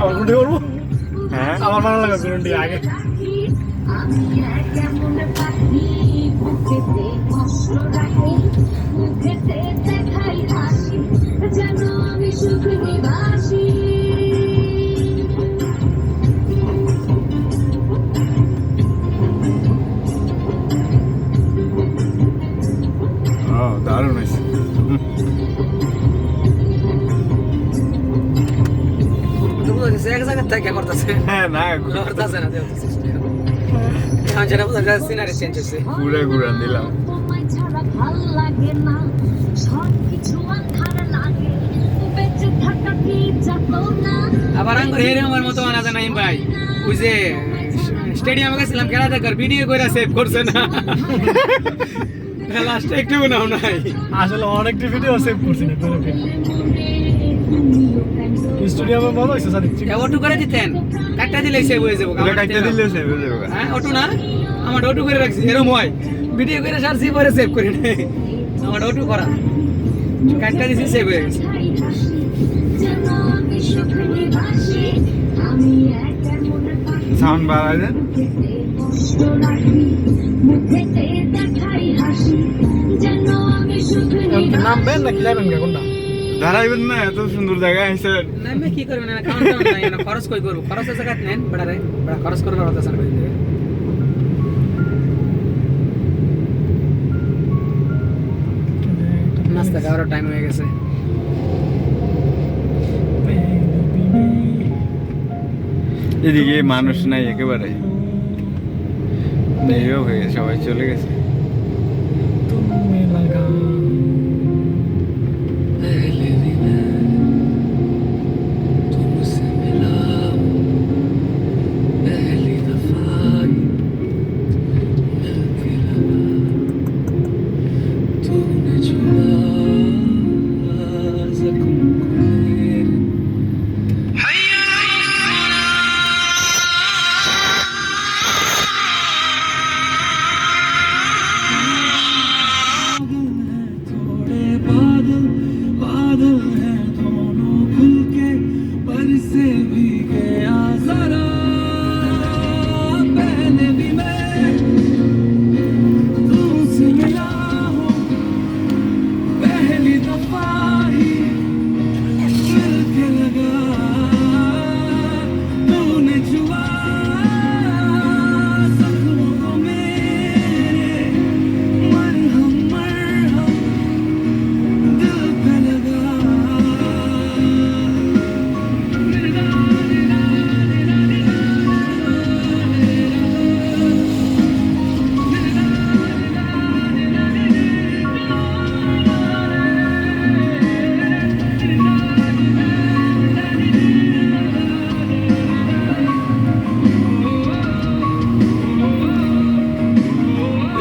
আমার কোনটি করবো? হ্যাঁ আমার ভালো লাগে কোনটি আগে। ও দারুণ হয়েছে। এক জায়গায় থেকে করতেছে হ্যাঁ না করতেছে না এখন যেটা বোঝা যায় সিনারি চেঞ্জ হয়েছে ঘুরে ঘুরান দিলাম। আবার আঙ্গুর এরকমের মতো আনা যায় নাইম ভাই ওই যে স্টেডিয়ামে গেছিলাম খেলা দেখার ভিডিও করে সেভ করছে না লাস্টে একটু নাও নাই আসলে অনেকটি ভিডিও সেভ করছি না করে স্টুডিয়ামে বড় হইছে স্যার দেখছি। ওটু করে দিতেন কাটটা দিলেই সেভ হয়ে যাবো ওটা কাটতে দিলে সেভ হয়ে যাবে। হ্যাঁ ওটু না আমার ওটু করে রাখছি এরকম হয় ভিডিও করে সারছি পরে সেভ করি নাই আমার ওটু করা কাটটা দিছি সেভ হয়ে গেছে। সাউন্ড বাড়াই দেন। নামবেন নাকি যাবেন কে কোনটা? দাঁড়াইবেন না, এত সুন্দর জায়গা আছে। না আমি কি করব না কাউন্ট নাই না খরচ কই করব খরচ আছে কাট নেন বড়ারে বড় খরচ করবার কথা স্যার কই দিবে নাস্তা খাওয়ার টাইম হয়ে গেছে। এদিকে মানুষ নাই একেবারে, নেইও হয়ে গেছে, সবাই চলে গেছে। তুমি লাগা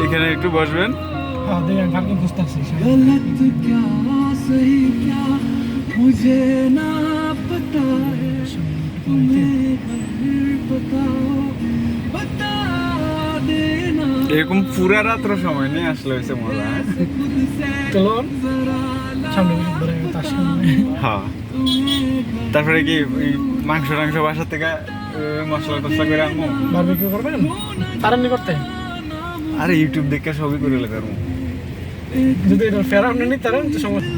এখানে একটু বসবেন। হ্যাঁ দেখেন পার্কিং খুঁজতেছি। गलत क्या सही क्या मुझे ना पता है तुम्हें बताओ बता देना এরকম পুরা রাত্র সময় নিয়ে আসলে হয়েছে মজা। চলুন সামনে ঘুরে তার সামনে। হ্যাঁ তারপরে কি ওই মাংস টাংস বাসা থেকে মশলা টসলা করে আনবো। বারবিকিউ করবেন? তারান্নি করতে? আরে ইউটিউব দেখে সবই করে লাগাবো। যদি এটা ফেরাম নেই তারান তো সমস্যা।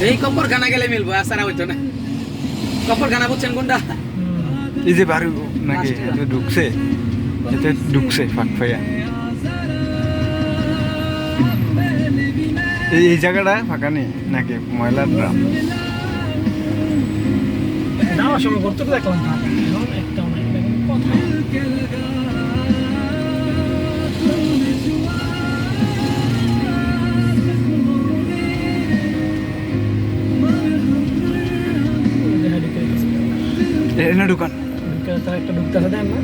এই কপরখানা গেলে মিলবো আসারা হইতো না। কপরখানা বুঝছেন কোনটা? এই যে বাড়ি নাকি এতে ঢুকছে, এতে ঢুকছে ফাঁক ফাইয়া। এই জায়গাটা ফাঁকা নেই নাকি ময়লার ড্রাম? না সময় করতে তো দেখলাম না একটা অনেক কথা এনে ঢুকান একটা ঢুকতে দেন না।